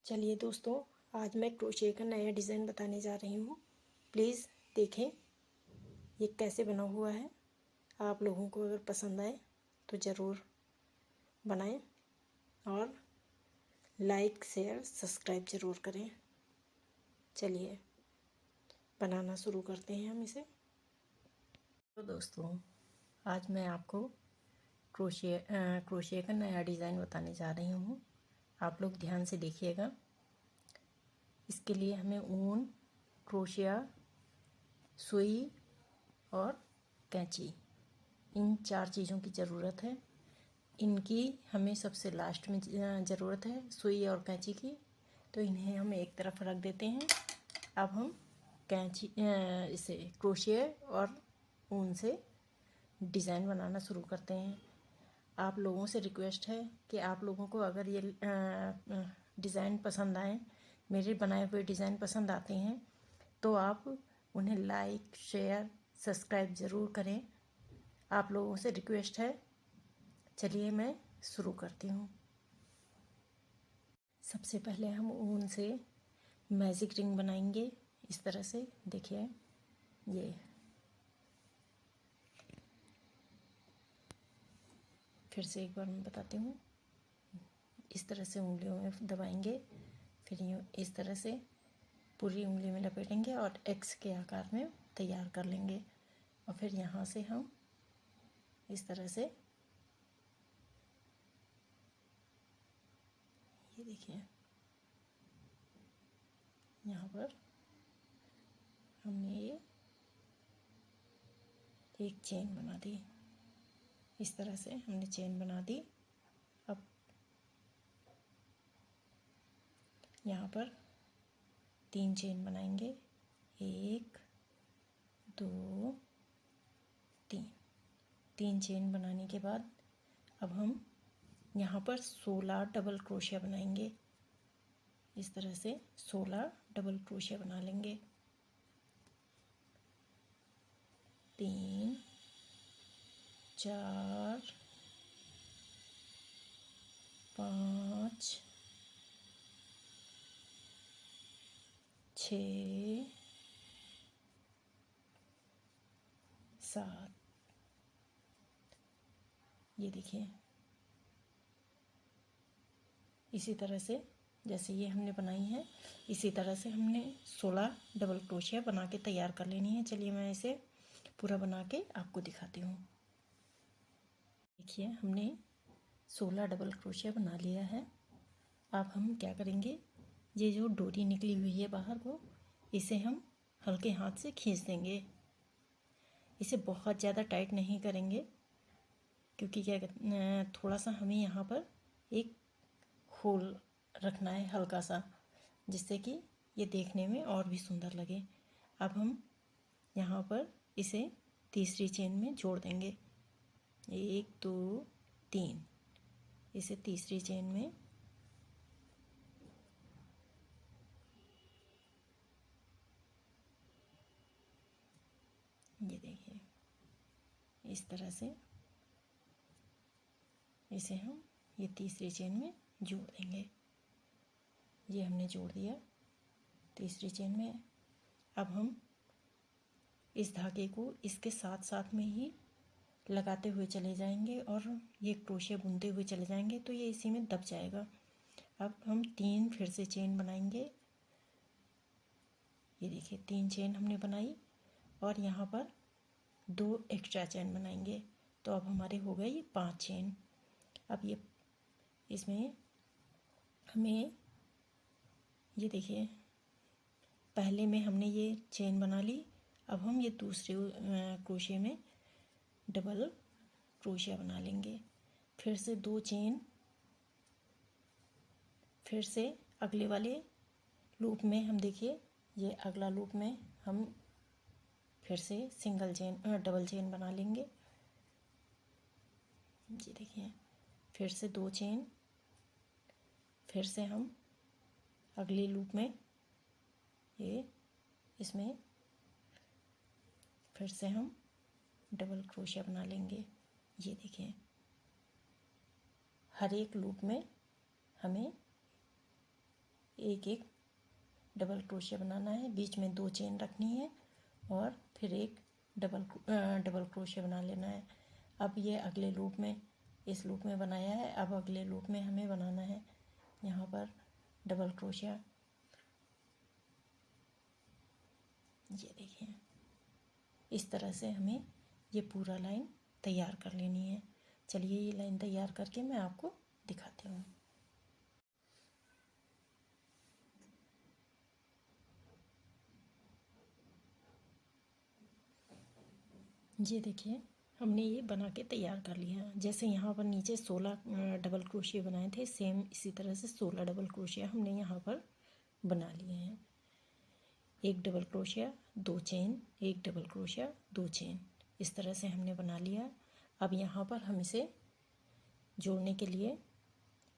चलिए दोस्तों, आज मैं क्रोशे का नया डिज़ाइन बताने जा रही हूँ। प्लीज़ देखें ये कैसे बना हुआ है। आप लोगों को अगर पसंद आए तो ज़रूर बनाएं और लाइक शेयर सब्सक्राइब ज़रूर करें। चलिए बनाना शुरू करते हैं हम इसे। तो दोस्तों, आज मैं आपको क्रोशे का नया डिज़ाइन बताने जा रही हूँ। आप लोग ध्यान से देखिएगा। इसके लिए हमें ऊन, क्रोशिया, सुई और कैंची, इन 4 चीज़ों की ज़रूरत है। इनकी हमें सबसे लास्ट में ज़रूरत है, सुई और कैंची की। तो इन्हें हम एक तरफ रख देते हैं। अब हम कैंची इसे क्रोशिया और ऊन से डिज़ाइन बनाना शुरू करते हैं। आप लोगों से रिक्वेस्ट है कि आप लोगों को अगर ये डिज़ाइन पसंद आए, मेरे बनाए हुए डिज़ाइन पसंद आते हैं, तो आप उन्हें लाइक शेयर सब्सक्राइब ज़रूर करें। आप लोगों से रिक्वेस्ट है। चलिए मैं शुरू करती हूँ। सबसे पहले हम ऊन से मैजिक रिंग बनाएंगे। इस तरह से देखिए, ये फिर से एक बार मैं बताती हूँ। इस तरह से उंगलियों में दबाएंगे, फिर यूँ इस तरह से पूरी उंगली में लपेटेंगे और एक्स के आकार में तैयार कर लेंगे। और फिर यहाँ से हम इस तरह से, ये देखिए, यहाँ पर हमने ये एक चेन बना दी। इस तरह से हमने चेन बना दी। अब यहाँ पर 3 चेन बनाएंगे, 1 2 3। 3 चेन बनाने के बाद अब हम यहाँ पर 16 डबल क्रोशिया बनाएंगे। इस तरह से 16 डबल क्रोशिया बना लेंगे। 3 4 5 6 7। ये देखिए, इसी तरह से जैसे ये हमने बनाई है, इसी तरह से हमने 16 डबल क्रोशिया बना के तैयार कर लेनी है। चलिए मैं इसे पूरा बना के आपको दिखाती हूँ। देखिए, हमने 16 डबल क्रोशिया बना लिया है। अब हम क्या करेंगे, ये जो डोरी निकली हुई है बाहर को, इसे हम हल्के हाथ से खींच देंगे। इसे बहुत ज़्यादा टाइट नहीं करेंगे, क्योंकि क्या थोड़ा सा हमें यहाँ पर एक होल रखना है हल्का सा, जिससे कि ये देखने में और भी सुंदर लगे। अब हम यहाँ पर इसे तीसरी चेन में जोड़ देंगे। 1 2 3। इसे तीसरी चेन में ये देखिए, इस तरह से इसे हम ये तीसरी चेन में जोड़ देंगे। ये हमने जोड़ दिया तीसरी चेन में। अब हम इस धागे को इसके साथ साथ में ही लगाते हुए चले जाएंगे और ये क्रोशिया बुनते हुए चले जाएंगे, तो ये इसी में दब जाएगा। अब हम 3 फिर से चेन बनाएंगे। ये देखिए, 3 चेन हमने बनाई और यहाँ पर 2 एक्स्ट्रा चेन बनाएंगे, तो अब हमारे हो गए ये 5 चेन। अब ये इसमें हमें ये देखिए, पहले में हमने ये चेन बना ली। अब हम ये दूसरे क्रोशिया में डबल क्रोशिया बना लेंगे। फिर से 2 चेन, फिर से अगले वाले लूप में हम देखिए, ये अगला लूप में हम फिर से डबल चेन बना लेंगे। ये देखिए, फिर से 2 चेन, फिर से हम अगले लूप में ये इसमें फिर से हम डबल क्रोशिया बना लेंगे। ये देखिए, हर एक लूप में हमें एक एक डबल क्रोशिया बनाना है, बीच में 2 चेन रखनी है और फिर एक डबल क्रोशिया बना लेना है। अब ये अगले लूप में, इस लूप में बनाया है, अब अगले लूप में हमें बनाना है यहाँ पर डबल क्रोशिया। ये देखिए, इस तरह से हमें ये पूरा लाइन तैयार कर लेनी है। चलिए ये लाइन तैयार करके मैं आपको दिखाती हूँ। ये देखिए, हमने ये बना के तैयार कर लिया। जैसे यहाँ पर नीचे 16 डबल क्रोशिया बनाए थे, सेम इसी तरह से 16 डबल क्रोशिया हमने यहाँ पर बना लिए हैं। एक डबल क्रोशिया, 2 चेन, एक डबल क्रोशिया, 2 चेन, इस तरह से हमने बना लिया। अब यहाँ पर हम इसे जोड़ने के लिए,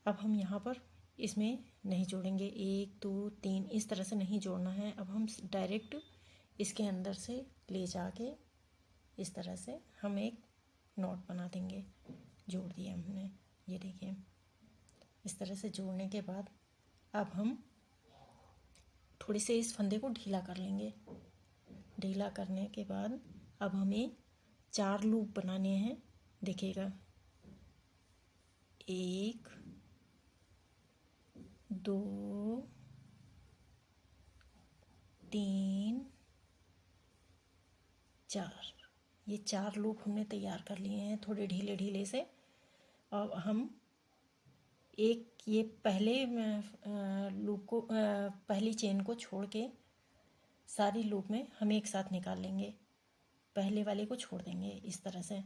अब हम यहाँ पर इसमें नहीं जोड़ेंगे, 1 2 3 इस तरह से नहीं जोड़ना है। अब हम डायरेक्ट इसके अंदर से ले जाके इस तरह से हम एक नॉट बना देंगे। जोड़ दिया हमने, ये देखिए। इस तरह से जोड़ने के बाद अब हम थोड़ी से इस फंदे को ढीला कर लेंगे। ढीला करने के बाद अब हमें 4 लूप बनाने हैं। देखिएगा, 1 2 3 4, ये 4 लूप हमने तैयार कर लिए हैं थोड़े ढीले ढीले से। अब हम एक ये पहले लूप को, पहली चेन को छोड़ के सारी लूप में हम एक साथ निकाल लेंगे, पहले वाले को छोड़ देंगे इस तरह से।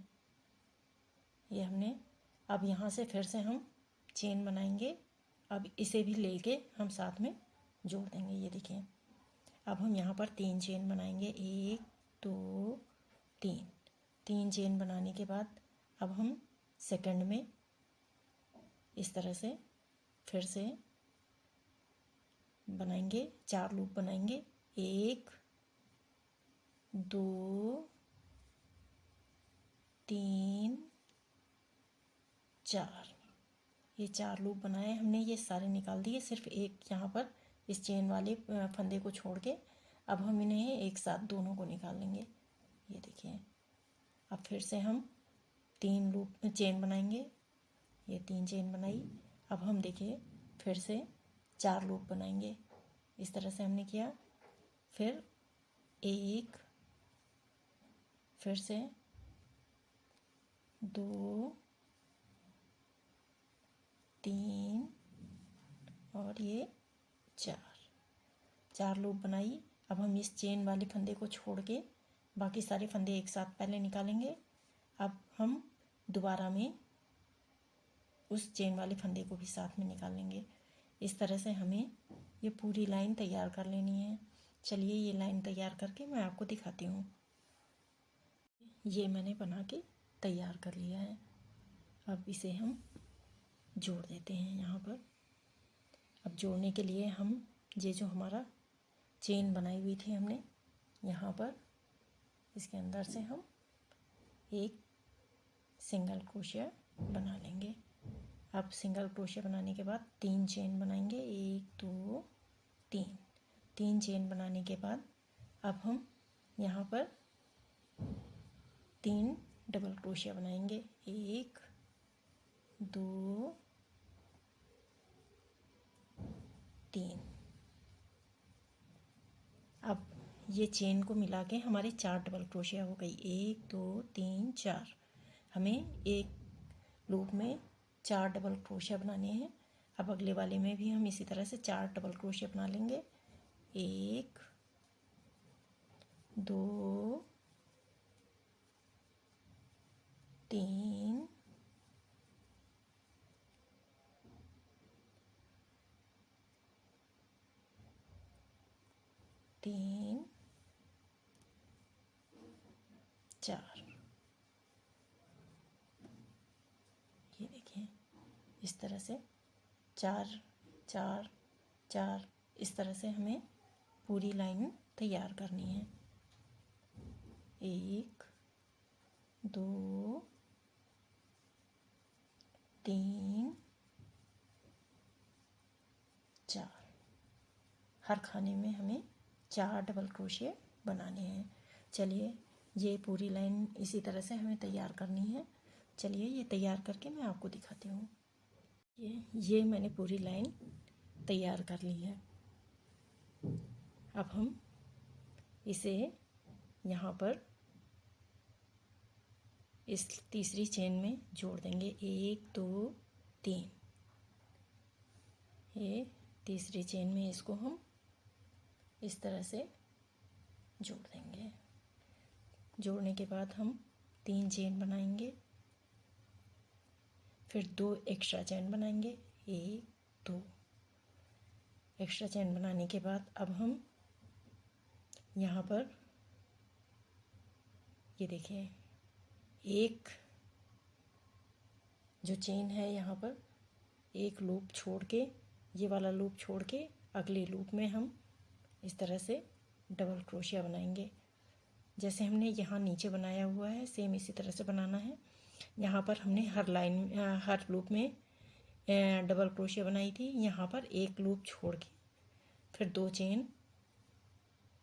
ये हमने, अब यहाँ से फिर से हम चेन बनाएंगे। अब इसे भी लेके हम साथ में जोड़ देंगे। ये देखिए, अब हम यहाँ पर 3 चेन बनाएंगे, 1 2 3। 3 चेन बनाने के बाद अब हम सेकंड में इस तरह से फिर से बनाएंगे, 4 लूप बनाएंगे, 1 2 3 4। ये 4 लूप बनाए हमने, ये सारे निकाल दिए। सिर्फ एक यहाँ पर इस चेन वाले फंदे को छोड़ के अब हम इन्हें एक साथ दोनों को निकाल लेंगे। ये देखिए, अब फिर से हम 3 लूप चेन बनाएंगे। ये 3 चेन बनाई। अब हम देखिए फिर से 4 लूप बनाएंगे। इस तरह से हमने किया। फिर एक, फिर से 2 3 और ये 4 लूप बनाई। अब हम इस चेन वाले फंदे को छोड़ के बाकी सारे फंदे एक साथ पहले निकालेंगे। अब हम दोबारा में उस चेन वाले फंदे को भी साथ में निकाल लेंगे। इस तरह से हमें ये पूरी लाइन तैयार कर लेनी है। चलिए ये लाइन तैयार करके मैं आपको दिखाती हूँ। ये मैंने बना के तैयार कर लिया है। अब इसे हम जोड़ देते हैं यहाँ पर। अब जोड़ने के लिए हम ये जो हमारा चेन बनाई हुई थी हमने, यहाँ पर इसके अंदर से हम एक सिंगल क्रोशिया बना लेंगे। अब सिंगल क्रोशिया बनाने के बाद 3 चेन बनाएंगे, 1 2 3। 3 चेन बनाने के बाद अब हम यहाँ पर 3 डबल क्रोशिया बनाएंगे, 1 2 3। अब ये चेन को मिला के हमारे 4 डबल क्रोशिया हो गई, 1 2 3 4। हमें एक लूप में 4 डबल क्रोशिया बनाने हैं। अब अगले वाले में भी हम इसी तरह से 4 डबल क्रोशिया बना लेंगे, 1 2 3 3 4। ये देखिए, इस तरह से 4 4 4, इस तरह से हमें पूरी लाइन तैयार करनी है। 1 2 3 4। हर खाने में हमें 4 डबल क्रोशिया बनाने हैं। चलिए ये पूरी लाइन इसी तरह से हमें तैयार करनी है। चलिए ये तैयार करके मैं आपको दिखाती हूँ। ये मैंने पूरी लाइन तैयार कर ली है। अब हम इसे यहाँ पर इस तीसरी चेन में जोड़ देंगे। 1 2 3, ये तीसरी चेन में इसको हम इस तरह से जोड़ देंगे। जोड़ने के बाद हम 3 चेन बनाएंगे, फिर 2 एक्स्ट्रा चेन बनाएंगे। 1 2 एक्स्ट्रा चेन बनाने के बाद अब हम यहाँ पर ये देखिए, एक जो चेन है यहाँ पर एक लूप छोड़ के, ये वाला लूप छोड़ के अगले लूप में हम इस तरह से डबल क्रोशिया बनाएंगे। जैसे हमने यहाँ नीचे बनाया हुआ है सेम इसी तरह से बनाना है। यहाँ पर हमने हर लूप में डबल क्रोशिया बनाई थी। यहाँ पर एक लूप छोड़ के फिर 2 चेन,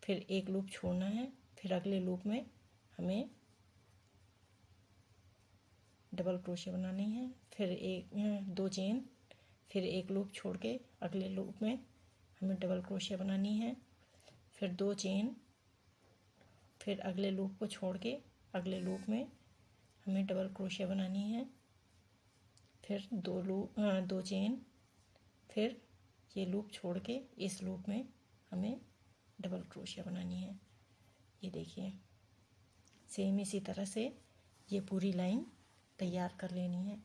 फिर एक लूप छोड़ना है, फिर अगले लूप में हमें डबल क्रोशिया बनानी है। फिर 2 चेन, फिर एक लूप छोड़ के अगले लूप में हमें डबल क्रोशिया बनानी है। फिर 2 चेन, फिर अगले लूप को छोड़ के अगले लूप में हमें डबल क्रोशिया बनानी है। फिर 2 चेन, फिर ये लूप छोड़ के इस लूप में हमें डबल क्रोशिया बनानी है। ये देखिए सेम इसी तरह से ये पूरी लाइन तैयार कर लेनी है।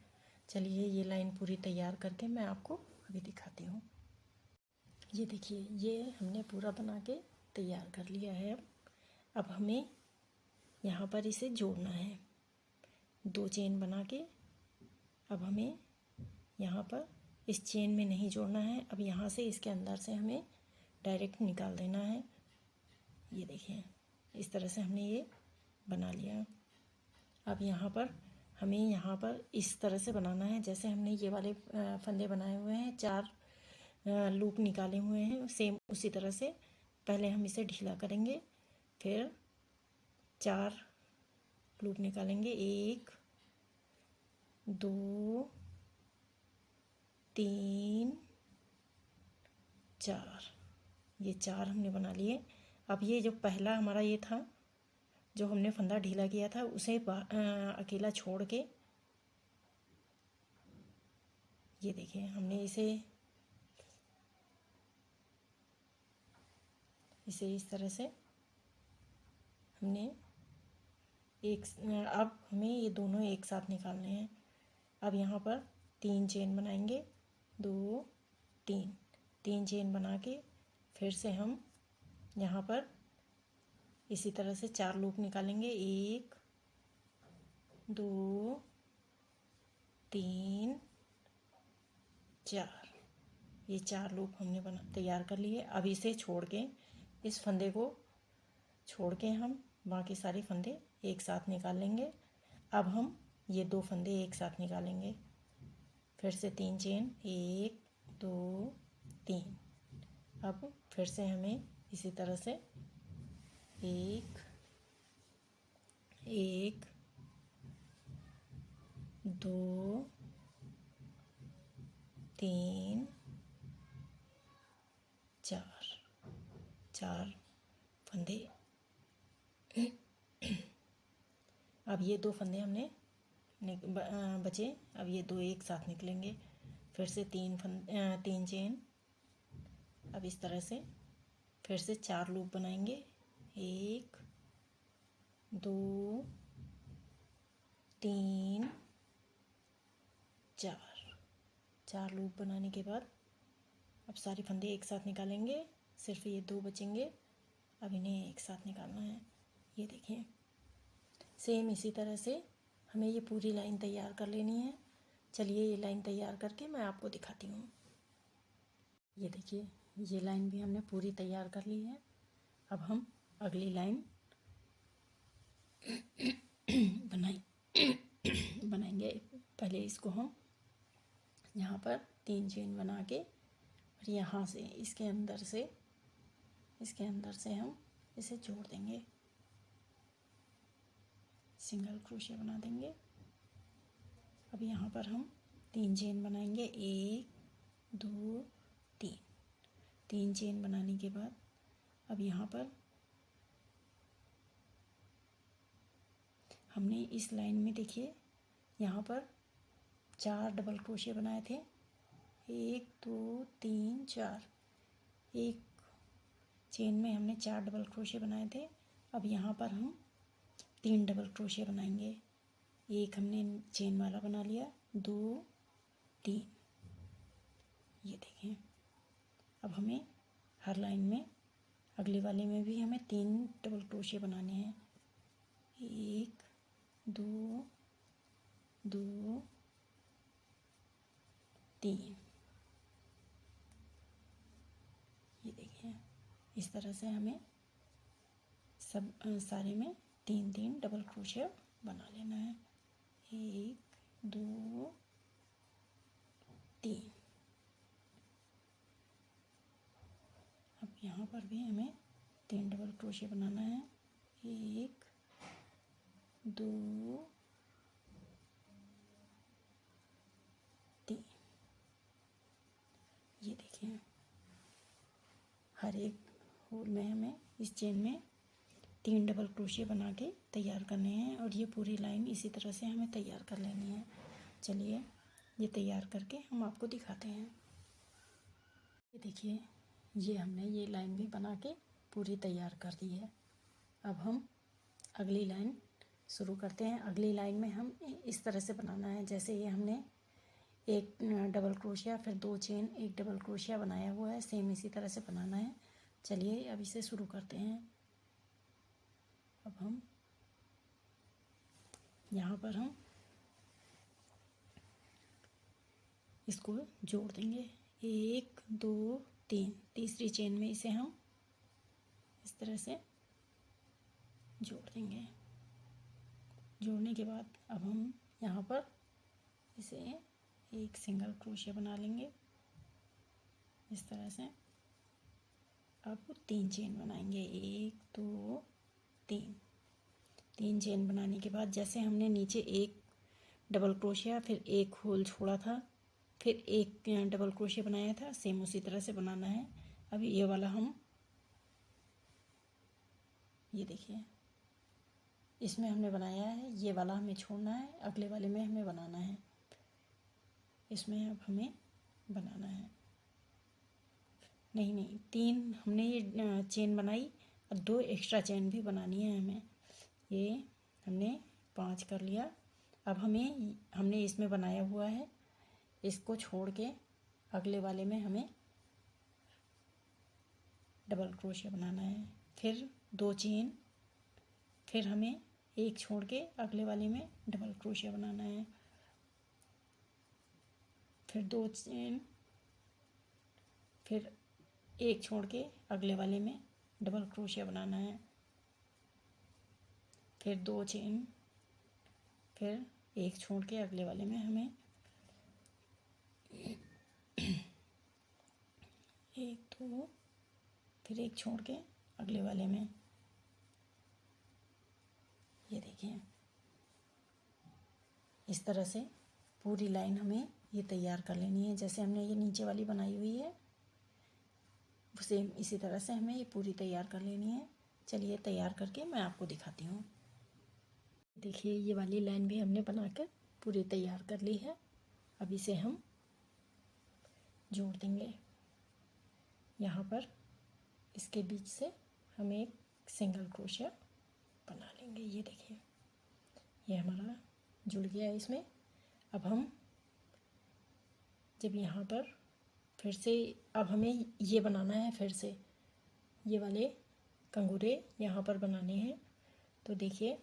चलिए ये लाइन पूरी तैयार करके मैं आपको अभी दिखाती हूँ। ये देखिए ये हमने पूरा बना के तैयार कर लिया है। अब हमें यहाँ पर इसे जोड़ना है। 2 चेन बना के अब हमें यहाँ पर इस चेन में नहीं जोड़ना है। अब यहाँ से इसके अंदर से हमें डायरेक्ट निकाल देना है। ये देखिए इस तरह से हमने ये बना लिया। अब यहाँ पर हमें यहाँ पर इस तरह से बनाना है जैसे हमने ये वाले फंदे बनाए हुए हैं, 4 लूप निकाले हुए हैं, सेम उसी तरह से पहले हम इसे ढीला करेंगे, फिर 4 लूप निकालेंगे। 1 2 3 4, ये 4 हमने बना लिए। अब ये जो पहला हमारा ये था जो हमने फंदा ढीला किया था उसे अकेला छोड़ के ये देखिए हमने इसे इस तरह से हमने अब हमें ये दोनों एक साथ निकालने हैं। अब यहाँ पर 3 चेन बनाएंगे, 2 3 चेन बना के फिर से हम यहाँ पर इसी तरह से 4 लूप निकालेंगे। 1 2 3 4, ये 4 लूप हमने तैयार कर लिए। अब इसे छोड़ के इस फंदे को छोड़ के हम बाकी सारे फंदे एक साथ निकाल लेंगे। अब हम ये 2 फंदे एक साथ निकालेंगे। फिर से 3 चेन, 1 2 3। अब फिर से हमें इसी तरह से 1 2 3 4 फंदे। अब ये 2 फंदे हमने बचे। अब ये 2 एक साथ निकलेंगे। फिर से 3 चेन। अब इस तरह से फिर से 4 लूप बनाएंगे। 1 2 3 4 लूप बनाने के बाद अब सारे फंदे एक साथ निकालेंगे। सिर्फ ये 2 बचेंगे। अब इन्हें एक साथ निकालना है। ये देखिए सेम इसी तरह से हमें ये पूरी लाइन तैयार कर लेनी है। चलिए ये लाइन तैयार करके मैं आपको दिखाती हूँ। ये देखिए ये लाइन भी हमने पूरी तैयार कर ली है। अब हम अगली लाइन बनाएंगे। पहले इसको हम यहाँ पर 3 चेन बना के और यहाँ से इसके अंदर से इसके अंदर से हम इसे जोड़ देंगे, सिंगल क्रोशिया बना देंगे। अब यहाँ पर हम 3 चेन बनाएंगे, 1 2 3। 3 चेन बनाने के बाद अब यहाँ पर हमने इस लाइन में देखिए यहाँ पर 4 डबल क्रोशिया बनाए थे, 1 2 3 4। एक चेन में हमने 4 डबल क्रोशिया बनाए थे। अब यहाँ पर हम 3 डबल क्रोशिया बनाएंगे। एक हमने चेन वाला बना लिया, 2 3। ये देखिए, अब हमें हर लाइन में अगले वाले में भी हमें 3 डबल क्रोशिया बनाने हैं, 1 2 2 3। ये देखिए, इस तरह से हमें सब सारे में 3 डबल क्रोशिया बना लेना है, 1 2 3। अब यहाँ पर भी हमें 3 डबल क्रोशिया बनाना है, 1 2 3। ये देखिए, हर एक होल में हमें इस चेन में 3 डबल क्रोशिया बना के तैयार करने हैं और ये पूरी लाइन इसी तरह से हमें तैयार कर लेनी है। चलिए ये तैयार करके हम आपको दिखाते हैं। ये देखिए, ये हमने ये लाइन भी बना के पूरी तैयार कर दी है। अब हम अगली लाइन शुरू करते हैं। अगली लाइन में हम इस तरह से बनाना है, जैसे ये हमने एक डबल क्रोशिया फिर 2 चेन 1 डबल क्रोशिया बनाया हुआ है, सेम इसी तरह से बनाना है। चलिए अब इसे शुरू करते हैं। अब हम यहाँ पर हम इसको जोड़ देंगे, 1 2 3। तीसरी चेन में इसे हम इस तरह से जोड़ देंगे। जोड़ने के बाद अब हम यहाँ पर इसे एक सिंगल क्रोशिया बना लेंगे इस तरह से। अब 3 चेन बनाएंगे, 1 2 3। 3 चेन बनाने के बाद जैसे हमने नीचे एक डबल क्रोशिया फिर एक होल छोड़ा था, फिर एक डबल क्रोशिया बनाया था, सेम उसी तरह से बनाना है। अब ये वाला हम ये देखिए इसमें हमने बनाया है, ये वाला हमें छोड़ना है, अगले वाले में हमें बनाना है। इसमें अब हमें बनाना है, नहीं 3 हमने ये चेन बनाई और 2 एक्स्ट्रा चेन भी बनानी है हमें। ये हमने 5 कर लिया। अब हमने इसमें बनाया हुआ है, इसको छोड़ के अगले वाले में हमें डबल क्रोशिया बनाना है। फिर 2 चेन, फिर हमें एक छोड़ के अगले वाले में डबल क्रोशिया बनाना है। फिर 2 चेन, फिर एक छोड़ के अगले वाले में डबल क्रोशिया बनाना है। फिर 2 चेन, फिर एक छोड़ के अगले वाले में हमें 1 2, फिर एक छोड़ के अगले वाले में। ये देखिए, इस तरह से पूरी लाइन हमें ये तैयार कर लेनी है। जैसे हमने ये नीचे वाली बनाई हुई है, सेम इसी तरह से हमें ये पूरी तैयार कर लेनी है। चलिए तैयार करके मैं आपको दिखाती हूँ। देखिए, ये वाली लाइन भी हमने बनाकर पूरी तैयार कर ली है। अब इसे हम जोड़ देंगे। यहाँ पर इसके बीच से हम एक सिंगल क्रोशिया बना लेंगे। ये देखिए, ये हमारा जुड़ गया है इसमें। अब हम जब यहाँ पर फिर से अब हमें ये बनाना है, फिर से ये वाले कंगूरे यहाँ पर बनाने हैं। तो देखिए,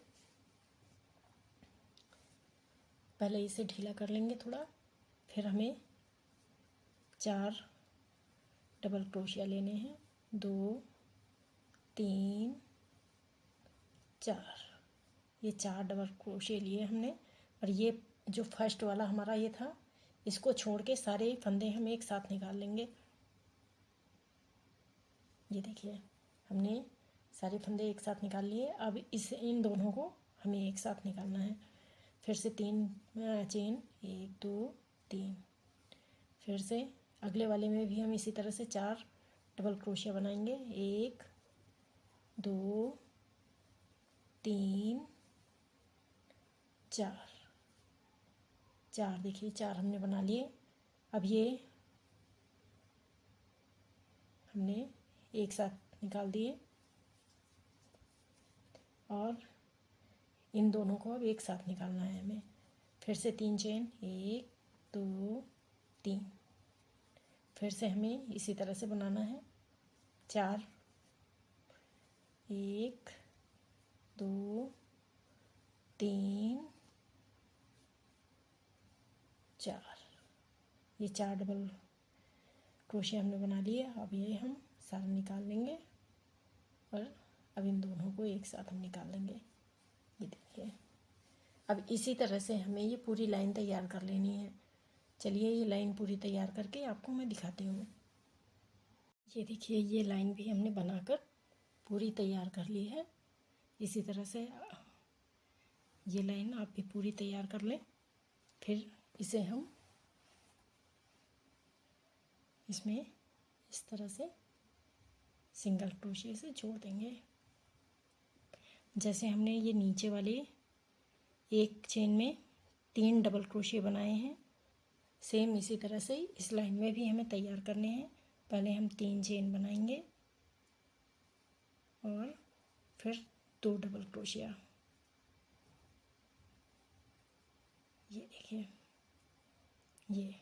पहले इसे ढीला कर लेंगे थोड़ा, फिर हमें 4 डबल क्रोशिया लेने हैं, 2 3 4। ये 4 डबल क्रोशिया लिए हमने। और ये जो फर्स्ट वाला हमारा ये था, इसको छोड़ के सारे फंदे हम एक साथ निकाल लेंगे। ये देखिए, हमने सारे फंदे एक साथ निकाल लिए। अब इन दोनों को हमें एक साथ निकालना है। फिर से 3 चेन, 1 2 3। फिर से अगले वाले में भी हम इसी तरह से 4 डबल क्रोशिया बनाएंगे। 1 2 3 4। देखिए 4 हमने बना लिए। अब ये हमने एक साथ निकाल दिए और इन दोनों को अब एक साथ निकालना है हमें। फिर से 3 चेन, 1 2 3। फिर से हमें इसी तरह से बनाना है 4, 1 2 3 4। ये 4 डबल क्रोशिया हमने बना लिए। अब ये हम सारा निकाल लेंगे और अब इन दोनों को एक साथ हम निकाल लेंगे। ये देखिए, अब इसी तरह से हमें ये पूरी लाइन तैयार कर लेनी है। चलिए ये लाइन पूरी तैयार करके आपको मैं दिखाती हूँ। ये देखिए, ये लाइन भी हमने बनाकर पूरी तैयार कर ली है। इसी तरह से ये लाइन आप भी पूरी तैयार कर लें। फिर इसे हम इसमें इस तरह से सिंगल क्रोशिया से जोड़ देंगे। जैसे हमने ये नीचे वाले एक चेन में 3 डबल क्रोशिया बनाए हैं, सेम इसी तरह से इस लाइन में भी हमें तैयार करने हैं। पहले हम 3 चेन बनाएंगे और फिर 2 डबल क्रोशिया। ये देखिए, ये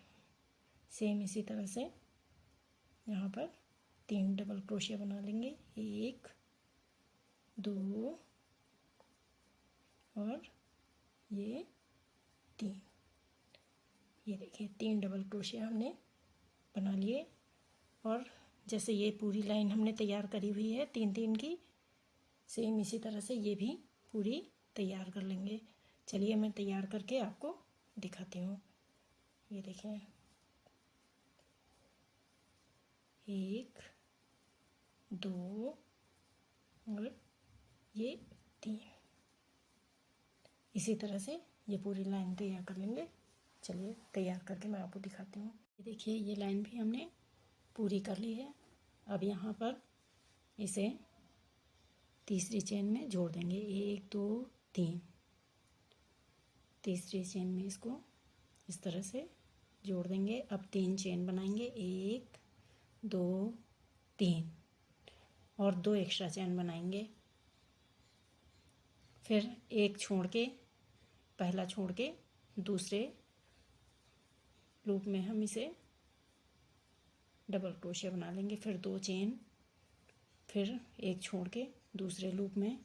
सेम इसी तरह से यहाँ पर 3 डबल क्रोशिया बना लेंगे। 1 2 और ये 3। ये देखिए 3 डबल क्रोशिया हमने बना लिए। और जैसे ये पूरी लाइन हमने तैयार करी हुई है 3-3 की, सेम इसी तरह से ये भी पूरी तैयार कर लेंगे। चलिए मैं तैयार करके आपको दिखाती हूँ। ये देखें, 1 2 और ये 3। इसी तरह से ये पूरी लाइन तैयार कर लेंगे। चलिए तैयार करके मैं आपको दिखाती हूँ। ये देखिए, ये लाइन भी हमने पूरी कर ली है। अब यहाँ पर इसे तीसरी चेन में जोड़ देंगे। 1 2 3। तीसरी चेन में इसको इस तरह से जोड़ देंगे। अब 3 चेन बनाएंगे। 1 2 3 और 2 एक्स्ट्रा चेन बनाएंगे। फिर एक छोड़ के, पहला छोड़ के दूसरे लूप में हम इसे डबल क्रोशिया बना लेंगे। फिर 2 चेन, फिर एक छोड़ के दूसरे लूप में,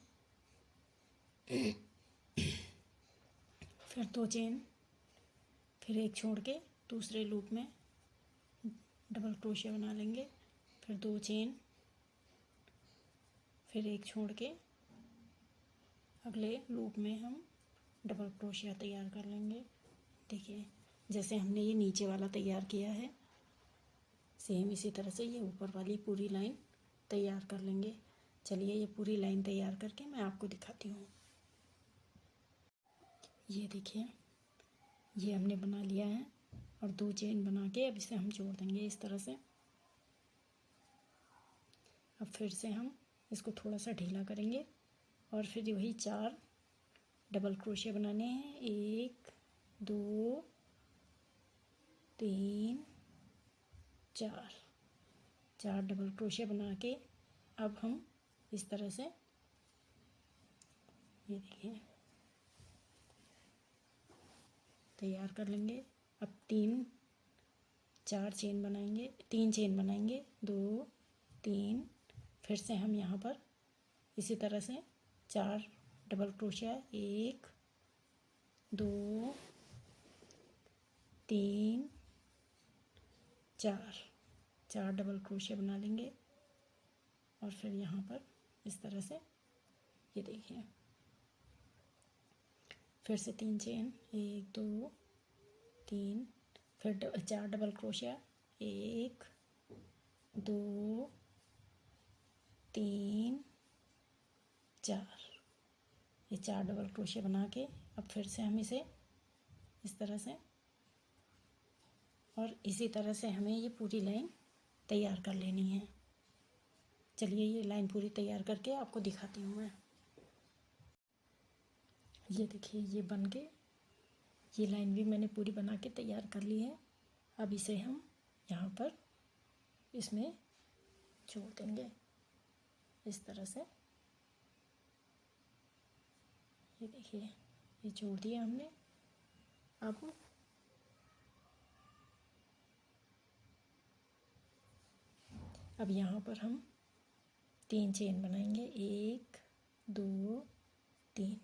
फिर 2 चेन, फिर एक छोड़ के दूसरे लूप में डबल क्रोशिया बना लेंगे। फिर 2 चेन, फिर एक छोड़ के अगले लूप में हम डबल क्रोशिया तैयार कर लेंगे। देखिए, जैसे हमने ये नीचे वाला तैयार किया है, सेम इसी तरह से ये ऊपर वाली पूरी लाइन तैयार कर लेंगे। चलिए ये पूरी लाइन तैयार करके मैं आपको दिखाती हूँ। ये देखिए, ये हमने बना लिया है और 2 चेन बना के अब इसे हम जोड़ देंगे इस तरह से। अब फिर से हम इसको थोड़ा सा ढीला करेंगे और फिर वही 4 डबल क्रोशिया बनाने हैं। 1 2 3 4 डबल क्रोशिया बना के अब हम इस तरह से, ये देखिए, तैयार कर लेंगे। अब 4 चेन बनाएंगे, 3 चेन बनाएंगे, 2 3। फिर से हम यहाँ पर इसी तरह से 4 डबल क्रोशिया, 1 2 3 4 डबल क्रोशिया बना लेंगे और फिर यहाँ पर इस तरह से, ये देखिए, फिर से 3 चेन, 1 2 3, फिर 4 डबल क्रोशिया, 1 2 3 4, ये 4 डबल क्रोशे बना के अब फिर से हम इसे इस तरह से, और इसी तरह से हमें ये पूरी लाइन तैयार कर लेनी है। चलिए ये लाइन पूरी तैयार करके आपको दिखाती हूँ मैं। ये देखिए ये बन के, ये लाइन भी मैंने पूरी बना के तैयार कर ली है। अब इसे हम यहाँ पर इसमें जोड़ देंगे इस तरह से। ये देखिए ये जोड़ दिया हमने। अब यहाँ पर हम 3 चेन बनाएंगे, 1 2 3।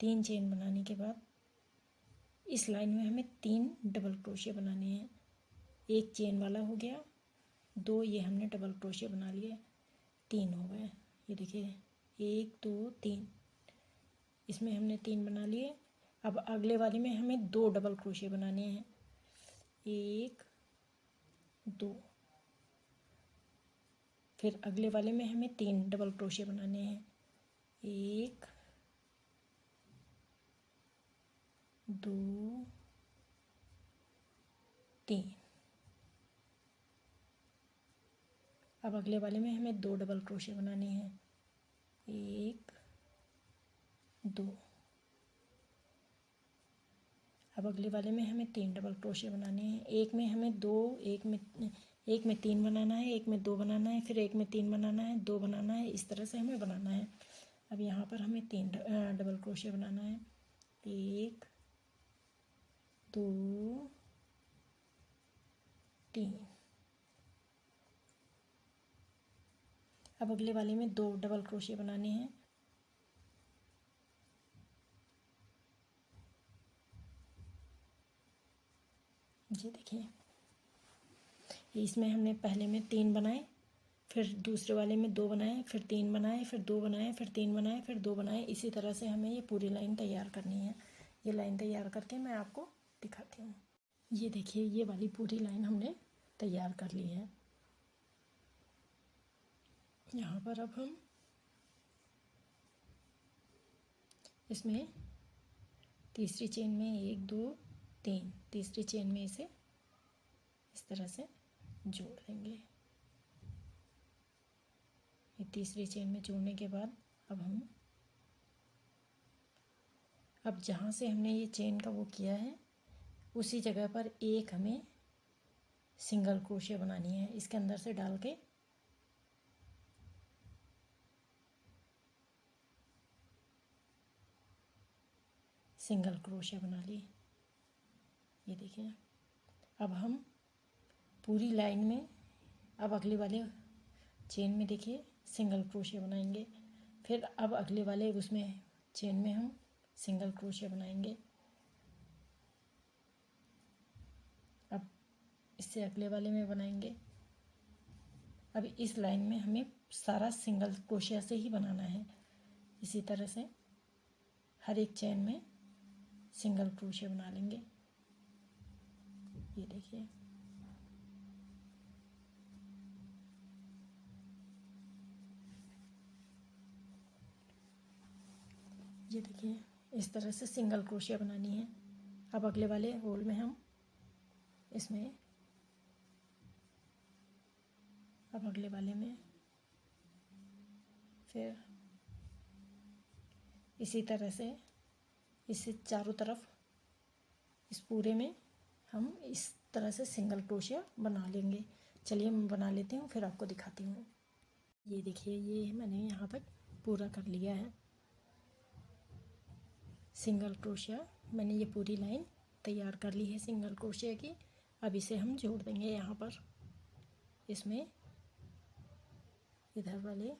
3 चेन बनाने के बाद इस लाइन में हमें 3 डबल क्रोशे बनाने हैं। एक चेन वाला हो गया, 2 ये हमने डबल क्रोशे बना लिए, 3 हो गए। ये देखिए 1 2 3, इसमें हमने 3 बना लिए। अब अगले वाले में हमें 2 डबल क्रोशे बनाने हैं, 1 2। फिर अगले वाले में हमें 3 डबल क्रोशे बनाने हैं, 1 2 3। अब अगले वाले में हमें 2 डबल क्रोशे बनाने हैं, 1 2। अब अगले वाले में हमें 3 डबल क्रोशे बनाने हैं। एक में हमें 2, एक में 3 बनाना है, एक में 2 बनाना है, फिर एक में 3 बनाना है, 2 बनाना है, इस तरह से हमें बनाना है। अब यहाँ पर हमें 3 डबल क्रोशे बनाना है, 1 2 3। अब अगले वाले में 2 डबल क्रोशे बनाने हैं, ये देखिए इसमें हमने पहले में 3 बनाए, फिर दूसरे वाले में 2 बनाए, फिर 3 बनाए, फिर 2 बनाए, फिर 3 बनाए, फिर 2 बनाए। इसी तरह से हमें ये पूरी लाइन तैयार करनी है। ये लाइन तैयार करके मैं आपको दिखाती हूँ। ये देखिए ये वाली पूरी लाइन हमने तैयार कर ली है। यहाँ पर अब हम इसमें तीसरी चेन में 1 2 3, तीसरी चेन में इसे इस तरह से जोड़ देंगे। ये तीसरी चेन में जोड़ने के बाद अब जहाँ से हमने ये चेन का वो किया है उसी जगह पर एक हमें सिंगल क्रोशे बनानी है। इसके अंदर से डाल के सिंगल क्रोशे बना लिए। ये देखिए अब हम पूरी लाइन में, अब अगले वाले चेन में देखिए सिंगल क्रोशे बनाएंगे, फिर अब अगले वाले उसमें चेन में हम सिंगल क्रोशे बनाएंगे। अब इससे अगले वाले में बनाएंगे। अब इस लाइन में हमें सारा सिंगल क्रोशिया से ही बनाना है। इसी तरह से हर एक चेन में सिंगल क्रोशिया बना लेंगे। ये देखिए ये देखिए इस तरह से सिंगल क्रोशिया बनानी है। अब अगले वाले होल में हम इसमें, अब अगले वाले में फिर इसी तरह से इससे चारों तरफ इस पूरे में हम इस तरह से सिंगल क्रोशिया बना लेंगे। चलिए मैं बना लेती हूँ फिर आपको दिखाती हूँ। ये देखिए ये मैंने यहाँ तक पूरा कर लिया है सिंगल क्रोशिया। मैंने ये पूरी लाइन तैयार कर ली है सिंगल क्रोशिया की। अब इसे हम जोड़ देंगे यहाँ पर, इसमें इधर वाले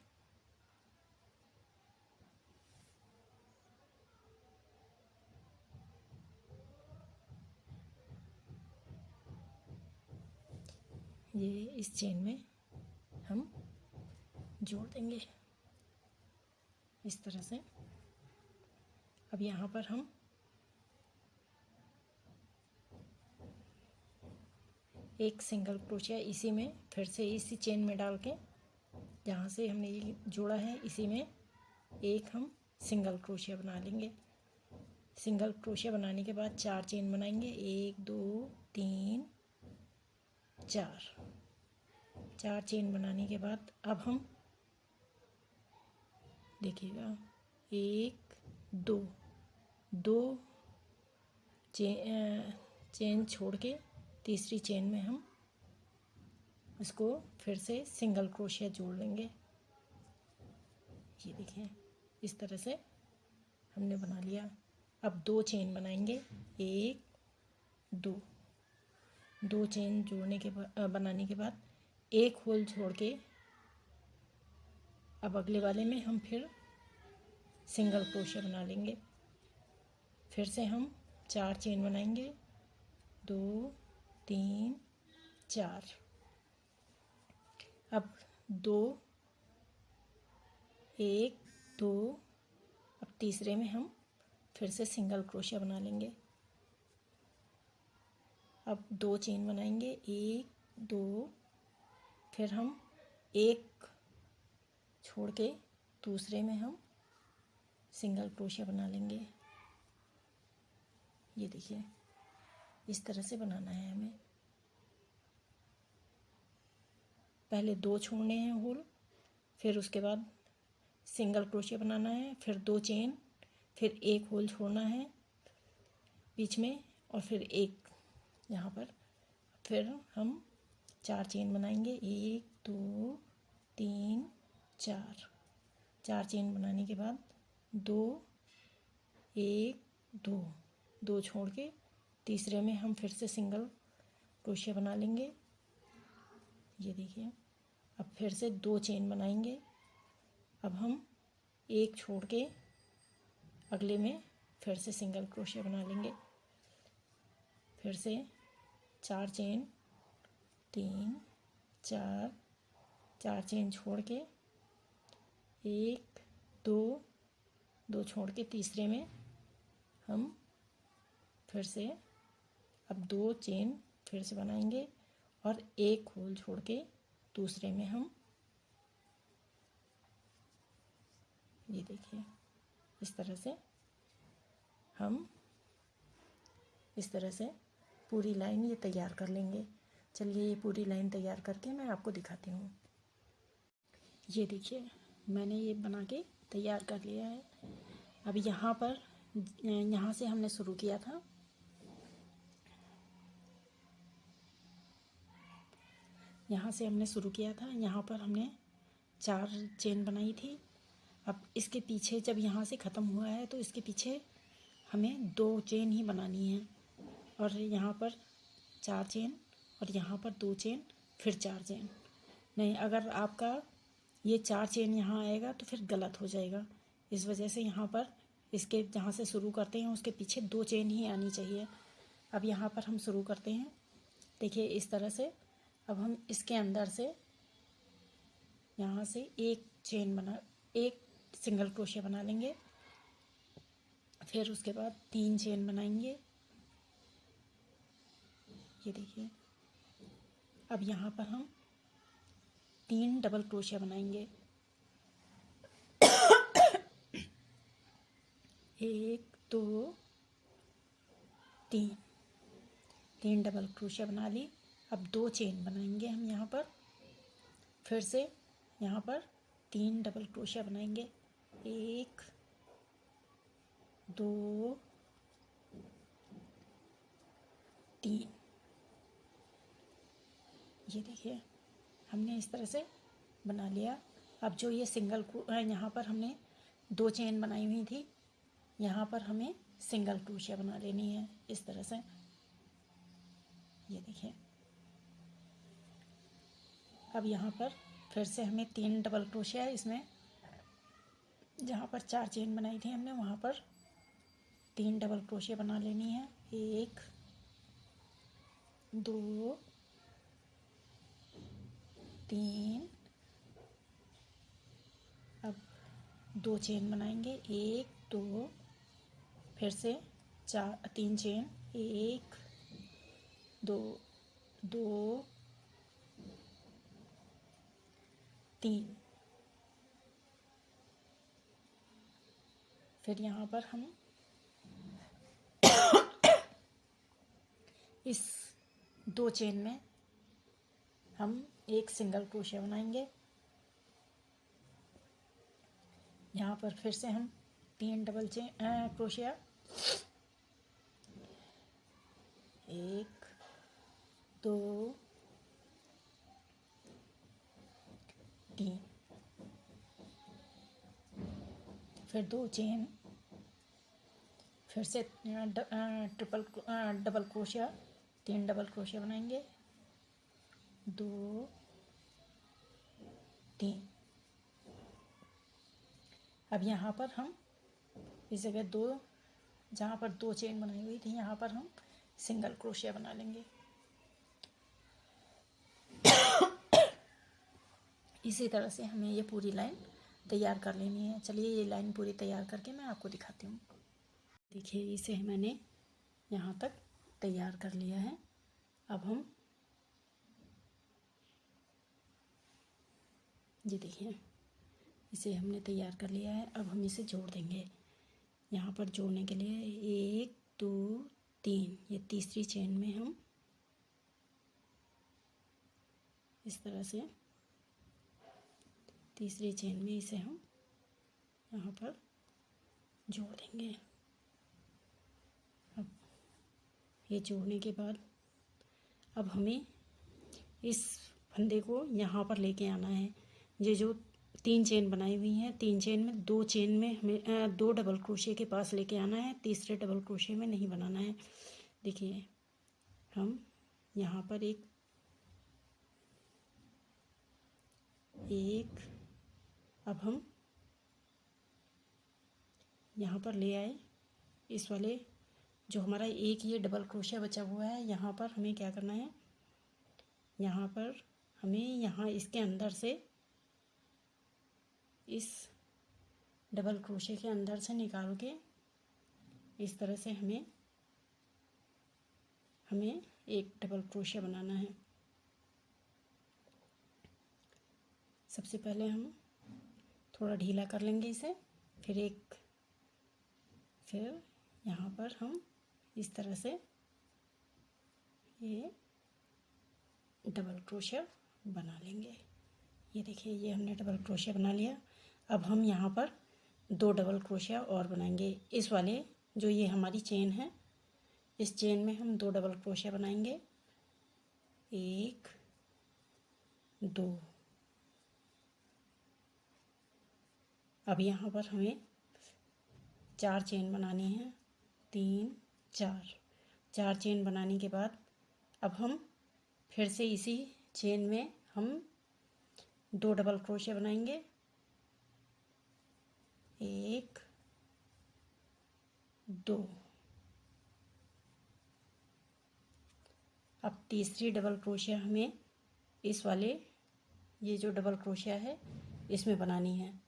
ये इस चेन में हम जोड़ देंगे इस तरह से। अब यहाँ पर हम एक सिंगल क्रोशिया इसी में फिर से इसी चेन में डाल के, जहाँ से हमने ये जोड़ा है इसी में एक हम सिंगल क्रोशिया बना लेंगे। सिंगल क्रोशिया बनाने के बाद 4 चेन बनाएंगे, 1 2 3 4। 4 चेन बनाने के बाद अब हम देखिएगा 1 2 2 चेन छोड़ के तीसरी चेन में हम इसको फिर से सिंगल क्रोशिया जोड़ लेंगे। ये देखिए इस तरह से हमने बना लिया। अब 2 चेन बनाएंगे, 1 2। 2 चेन जोड़ने के बाद बनाने के बाद एक होल छोड़ के अब अगले वाले में हम फिर सिंगल क्रोशिया बना लेंगे। फिर से हम 4 चेन बनाएंगे, 2 3 4। अब 2 1 2। अब तीसरे में हम फिर से सिंगल क्रोशिया बना लेंगे। अब 2 चेन बनाएंगे, 1 2। फिर हम एक छोड़ के दूसरे में हम सिंगल क्रोशिया बना लेंगे। ये देखिए इस तरह से बनाना है हमें। पहले 2 छोड़ने हैं होल, फिर उसके बाद सिंगल क्रोशिया बनाना है, फिर 2 चेन, फिर एक होल छोड़ना है बीच में और फिर एक यहाँ पर। फिर हम 4 चेन बनाएंगे, 1 2 3 4। 4 चेन बनाने के बाद 2 1 2। 2 छोड़ के तीसरे में हम फिर से सिंगल क्रोशिया बना लेंगे। ये देखिए अब फिर से 2 चेन बनाएंगे। अब हम एक छोड़ के अगले में फिर से सिंगल क्रोशिया बना लेंगे। फिर से 4 चेन, 3 4। 4 चेन छोड़ के 1 2। 2 छोड़ के तीसरे में हम फिर से अब 2 चेन फिर से बनाएंगे और एक होल छोड़ के दूसरे में हम ये देखिए इस तरह से हम इस तरह से पूरी लाइन ये तैयार कर लेंगे। चलिए ये पूरी लाइन तैयार करके मैं आपको दिखाती हूँ। ये देखिए मैंने ये बना के तैयार कर लिया है। अब यहाँ पर यहाँ से हमने शुरू किया था, यहाँ पर हमने 4 चेन बनाई थी। अब इसके पीछे जब यहाँ से ख़त्म हुआ है तो इसके पीछे हमें 2 चेन ही बनानी है और यहाँ पर 4 चेन और यहाँ पर 2 चेन फिर 4 चेन। नहीं, अगर आपका ये 4 चेन यहाँ आएगा तो फिर गलत हो जाएगा। इस वजह से यहाँ पर इसके जहाँ से शुरू करते हैं उसके पीछे 2 चेन ही आनी चाहिए। अब यहाँ पर हम शुरू करते हैं, देखिए इस तरह से। अब हम इसके अंदर से यहाँ से एक सिंगल क्रोशिया बना लेंगे। फिर उसके बाद 3 चेन बनाएंगे। ये देखिए अब यहाँ पर हम 3 डबल क्रोशिया बनाएंगे। 1 2 3। 3 डबल क्रोशिया बना ली। अब 2 चेन बनाएंगे हम यहाँ पर। फिर से यहाँ पर 3 डबल क्रोशिया बनाएंगे, 1 2 3। ये देखिए हमने इस तरह से बना लिया। अब जो ये सिंगल यहाँ पर हमने 2 चेन बनाई हुई थी, यहाँ पर हमें सिंगल क्रोशिया बना लेनी है इस तरह से। ये देखिए अब यहाँ पर फिर से हमें 3 डबल क्रोशिया है इसमें। जहाँ पर 4 चेन बनाई थी हमने वहाँ पर 3 डबल क्रोशिया बना लेनी है, 1 2 3। अब 2 चेन बनाएंगे, 1 2। फिर से 3 चेन, 1 2 2 3। फिर यहाँ पर हम इस 2 चेन में हम एक सिंगल क्रोशिया बनाएंगे। यहाँ पर फिर से हम 3 डबल चेन क्रोशिया, 1 2 3, फिर 2 चेन, फिर से डबल क्रोशिया, 3 डबल क्रोशिया बनाएंगे, 2 3। अब यहाँ पर हम इस जगह जहाँ पर 2 चेन बनाई हुई थी यहाँ पर हम सिंगल क्रोशिया बना लेंगे। इसी तरह से हमें ये पूरी लाइन तैयार कर लेनी है। चलिए ये लाइन पूरी तैयार करके मैं आपको दिखाती हूँ। देखिए इसे मैंने यहाँ तक तैयार कर लिया है। अब हम ये देखिए इसे हमने तैयार कर लिया है। अब हम इसे जोड़ देंगे। यहाँ पर जोड़ने के लिए 1 2 3, ये तीसरी चेन में हम इस तरह से तीसरी चेन में इसे हम यहाँ पर जोड़ देंगे। अब ये जोड़ने के बाद अब हमें इस फंदे को यहाँ पर लेके आना है। ये जो 3 चेन बनाई हुई हैं, 3 चेन में 2 चेन में हमें 2 डबल क्रोशिया के पास लेके आना है, तीसरे डबल क्रोशिया में नहीं बनाना है। देखिए हम यहाँ पर एक अब हम यहाँ पर ले आए। इस वाले जो हमारा एक ये डबल क्रोशिया बचा हुआ है, यहाँ पर हमें क्या करना है, यहाँ पर हमें यहाँ इसके अंदर से इस डबल क्रोशिया के अंदर से निकाल के इस तरह से हमें एक डबल क्रोशिया बनाना है। सबसे पहले हम थोड़ा ढीला कर लेंगे इसे, फिर यहाँ पर हम इस तरह से ये डबल क्रोशिया बना लेंगे। ये देखिए ये हमने डबल क्रोशिया बना लिया। अब हम यहाँ पर 2 डबल क्रोशिया और बनाएंगे। इस वाले जो ये हमारी चेन है, इस चेन में हम 2 डबल क्रोशिया बनाएंगे, 1 2। अब यहाँ पर हमें 4 चेन बनानी है, 3 4। 4 चेन बनाने के बाद अब हम फिर से इसी चेन में हम 2 डबल क्रोशिया बनाएंगे, 1 2। अब तीसरी डबल क्रोशिया हमें इस वाले ये जो डबल क्रोशिया है इसमें बनानी है।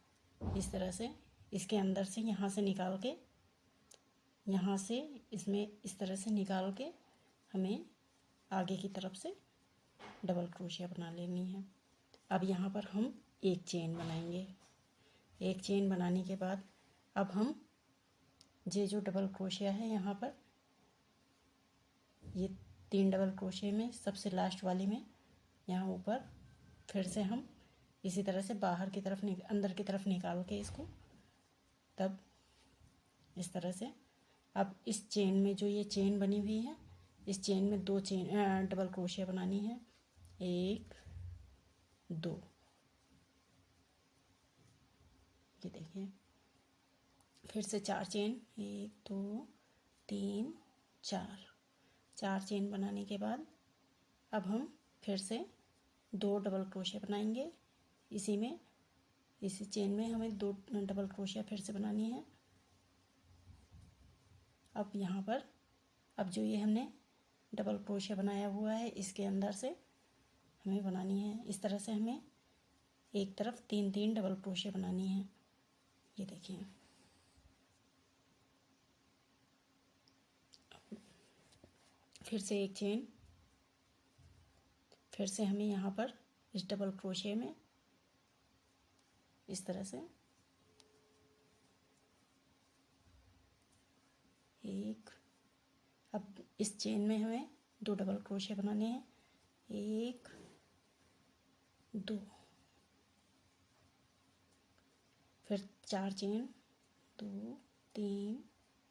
इस तरह से इसके अंदर से यहाँ से निकाल के, यहाँ से इसमें इस तरह से निकाल के हमें आगे की तरफ से डबल क्रोशिया बना लेनी है। अब यहाँ पर हम एक चेन बनाएंगे। एक चेन बनाने के बाद अब हम ये जो डबल क्रोशिया है यहाँ पर ये 3 डबल क्रोशिया में सबसे लास्ट वाली में यहाँ ऊपर फिर से हम इसी तरह से बाहर की तरफ अंदर की तरफ निकाल के इसको, तब इस तरह से अब इस चेन में जो ये चेन बनी हुई है, इस चेन में 2 चेन डबल क्रोशिया बनानी है, 1 2। ये देखिए फिर से 4 चेन, 1 2 3 4। 4 चेन बनाने के बाद अब हम फिर से 2 डबल क्रोशिया बनाएंगे। इसी चेन में हमें 2 डबल क्रोशिया फिर से बनानी है। अब यहाँ पर अब जो ये हमने डबल क्रोशिया बनाया हुआ है इसके अंदर से हमें बनानी है। इस तरह से हमें एक तरफ 3 3 डबल क्रोशिया बनानी है। ये देखिए फिर से एक चेन, फिर से हमें यहाँ पर इस डबल क्रोशिया में इस तरह से एक। अब इस चेन में हमें 2 डबल क्रोशिया बनाने हैं, 1 2, फिर 4 चेन, 2 3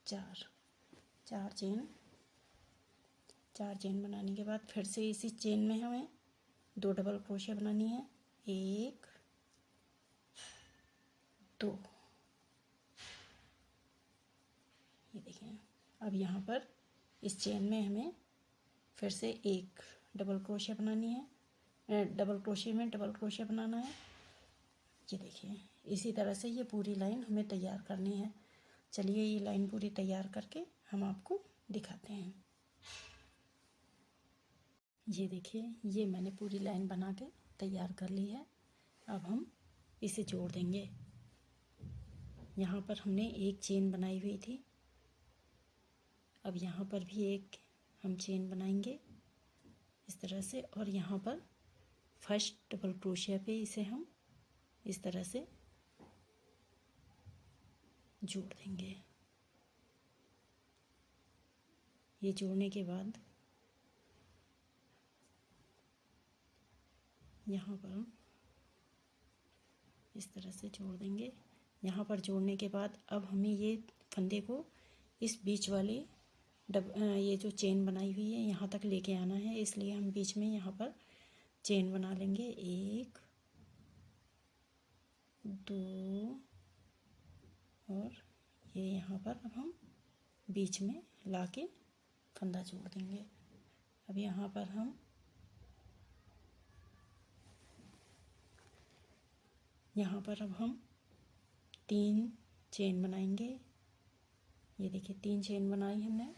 4, 4 चेन बनाने के बाद फिर से इसी चेन में हमें 2 डबल क्रोशिया बनानी है, 1 2। ये देखिए, अब यहाँ पर इस चेन में हमें फिर से 1 डबल क्रोशिया बनानी है, डबल क्रोशिया में डबल क्रोशिया बनाना है। ये देखिए, इसी तरह से ये पूरी लाइन हमें तैयार करनी है। चलिए ये लाइन पूरी तैयार करके हम आपको दिखाते हैं। ये देखिए, ये मैंने पूरी लाइन बना के तैयार कर ली है। अब हम इसे जोड़ देंगे। यहाँ पर हमने एक चेन बनाई हुई थी, अब यहाँ पर भी एक हम चेन बनाएंगे इस तरह से, और यहाँ पर फर्स्ट डबल क्रोशिया पे इसे हम इस तरह से जोड़ देंगे। ये जोड़ने के बाद यहाँ पर हम इस तरह से जोड़ देंगे। यहाँ पर जोड़ने के बाद अब हमें ये फंदे को इस बीच वाले ये जो चेन बनाई हुई है यहाँ तक लेके आना है, इसलिए हम बीच में यहाँ पर चेन बना लेंगे, 1 2, और ये यहाँ पर अब हम बीच में लाके फंदा जोड़ देंगे। अब यहाँ पर हम अब हम 3 चेन बनाएंगे। ये देखिए, 3 चेन बनाई हमने।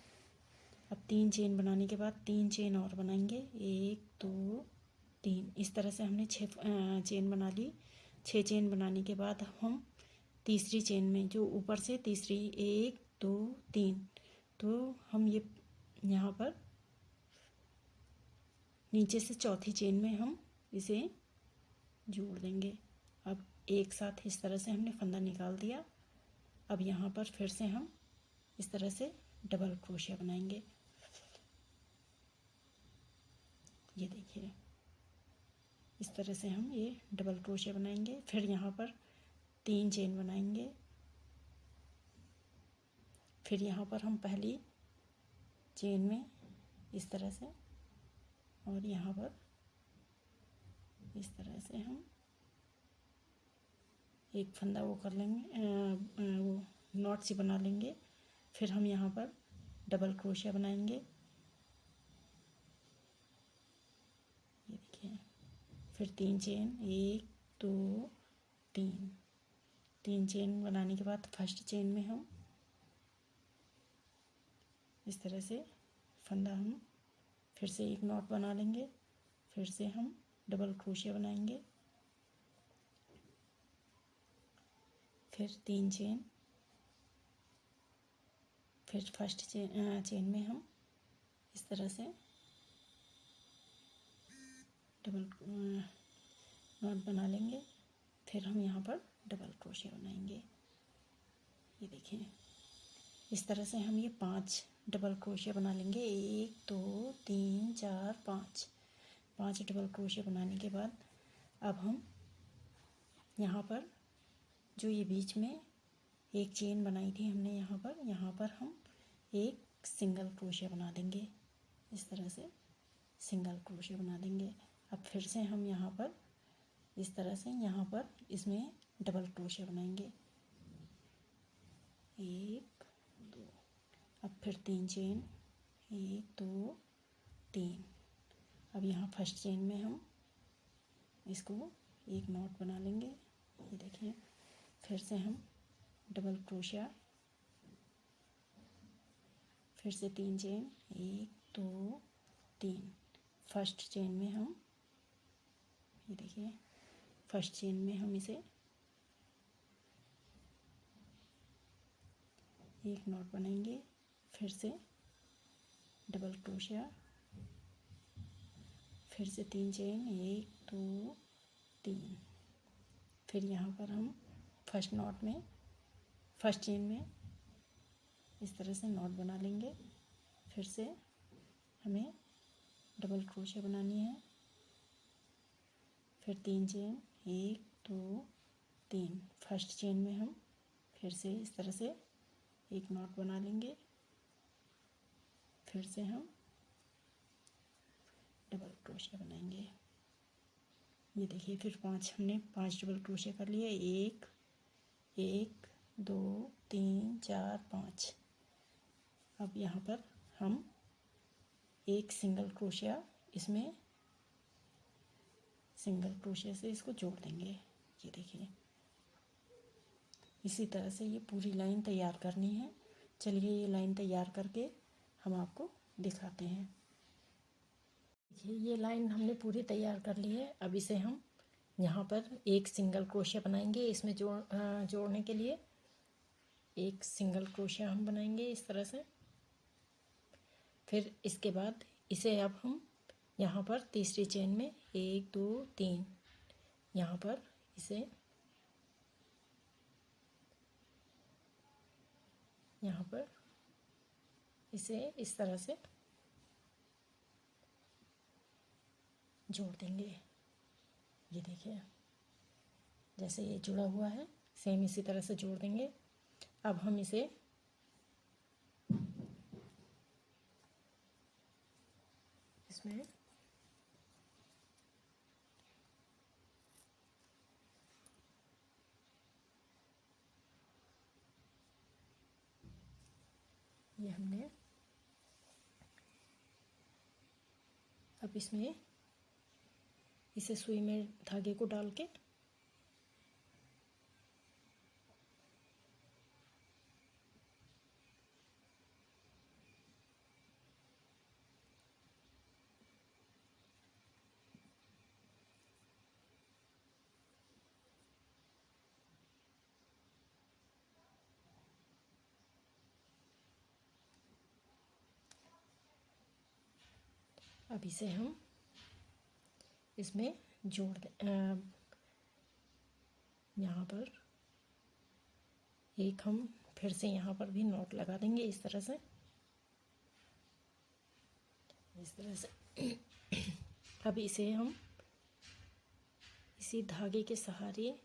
अब 3 चेन बनाने के बाद 3 चेन और बनाएंगे, 1 2 3। इस तरह से हमने 6 चेन बना ली। 6 चेन बनाने के बाद हम तीसरी चेन में जो ऊपर से तीसरी 1 2 3, तो हम ये यहाँ पर नीचे से चौथी चेन में हम इसे जोड़ देंगे। अब एक साथ इस तरह से हमने फंदा निकाल दिया। अब यहाँ पर फिर से हम इस तरह से डबल क्रोशिया बनाएंगे। ये देखिए, इस तरह से हम ये डबल क्रोशिया बनाएंगे। फिर यहाँ पर 3 चेन बनाएंगे। फिर यहाँ पर हम पहली चेन में इस तरह से, और यहाँ पर इस तरह से हम एक फंदा वो कर लेंगे, वो नॉट सी बना लेंगे। फिर हम यहाँ पर डबल क्रोशिया बनाएंगे। ये देखिए, फिर 3 चेन, 1 2 3। 3 चेन बनाने के बाद फर्स्ट चेन में हम इस तरह से फंदा हम फिर से एक नॉट बना लेंगे। फिर से हम डबल क्रोशिया बनाएंगे। फिर 3 चेन, फिर फर्स्ट चेन में हम इस तरह से डबल नॉट बना लेंगे। फिर हम यहाँ पर डबल क्रोशिया बनाएंगे। ये देखिए, इस तरह से हम ये 5 डबल क्रोशिया बना लेंगे, 1 2 3 4 5 डबल क्रोशिया बनाने के बाद अब हम यहाँ पर जो ये बीच में एक चेन बनाई थी हमने, यहाँ पर हम एक सिंगल क्रोशिया बना देंगे। इस तरह से सिंगल क्रोशिया बना देंगे। अब फिर से हम यहाँ पर इस तरह से यहाँ पर इसमें डबल क्रोशिया बनाएंगे, 1 2। अब फिर 3 चेन, 1 2 3। अब यहाँ फर्स्ट चेन में हम इसको एक नॉट बना लेंगे। ये देखिए, फिर से हम डबल क्रोशिया, फिर से 3 चेन, 1 2 3। फर्स्ट चेन में हम, ये देखिए, फर्स्ट चेन में हम इसे एक नॉट बनाएंगे। फिर से डबल क्रोशिया, फिर से 3 चेन, 1 2 3। फिर यहाँ पर हम फर्स्ट चेन में इस तरह से नॉट बना लेंगे। फिर से हमें डबल क्रोशिया बनानी है। फिर 3 चेन, 1 2 3। फर्स्ट चेन में हम फिर से इस तरह से एक नॉट बना लेंगे। फिर से हम डबल क्रोशिया बनाएंगे। ये देखिए, फिर हमने 5 डबल क्रोशिया कर लिए। 1 1 2 3 4 5। अब यहाँ पर हम एक सिंगल क्रोशिया इसमें सिंगल क्रोशिया से इसको जोड़ देंगे। ये देखिए, इसी तरह से ये पूरी लाइन तैयार करनी है। चलिए ये लाइन तैयार करके हम आपको दिखाते हैं। ये लाइन हमने पूरी तैयार कर ली है। अब इसे हम यहाँ पर एक सिंगल क्रोशिया बनाएंगे। इसमें जोड़ने के लिए एक सिंगल क्रोशिया हम बनाएंगे इस तरह से। फिर इसके बाद इसे अब हम यहाँ पर तीसरी चेन में 1 2 3 यहाँ पर इसे इस तरह से जोड़ देंगे। ये देखिए, जैसे ये जुड़ा हुआ है सेम इसी तरह से जोड़ देंगे। अब हम इसे इसमें ये हमने अब इसमें इसे सुई में धागे को डाल के अब इसे हम इसमें जोड़ दें। यहाँ पर एक हम फिर से यहाँ पर भी नॉट लगा देंगे इस तरह से अब इसे हम इसी धागे के सहारे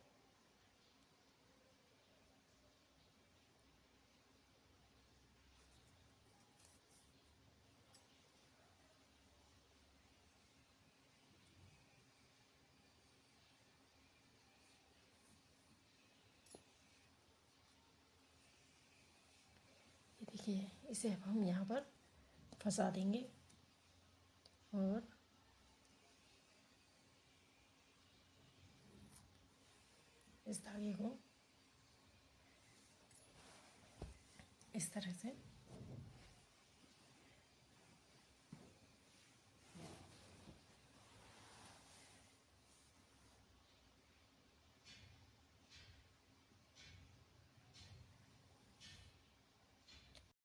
देखिए, इसे अब हम यहाँ पर फंसा देंगे और इस धागे को इस तरह से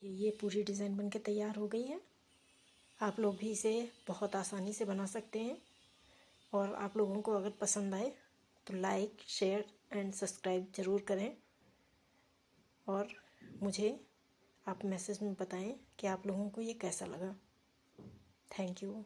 ये पूरी डिज़ाइन बनके तैयार हो गई है। आप लोग भी इसे बहुत आसानी से बना सकते हैं। और आप लोगों को अगर पसंद आए तो लाइक शेयर एंड सब्सक्राइब ज़रूर करें। और मुझे आप मैसेज में बताएं कि आप लोगों को ये कैसा लगा। Thank you.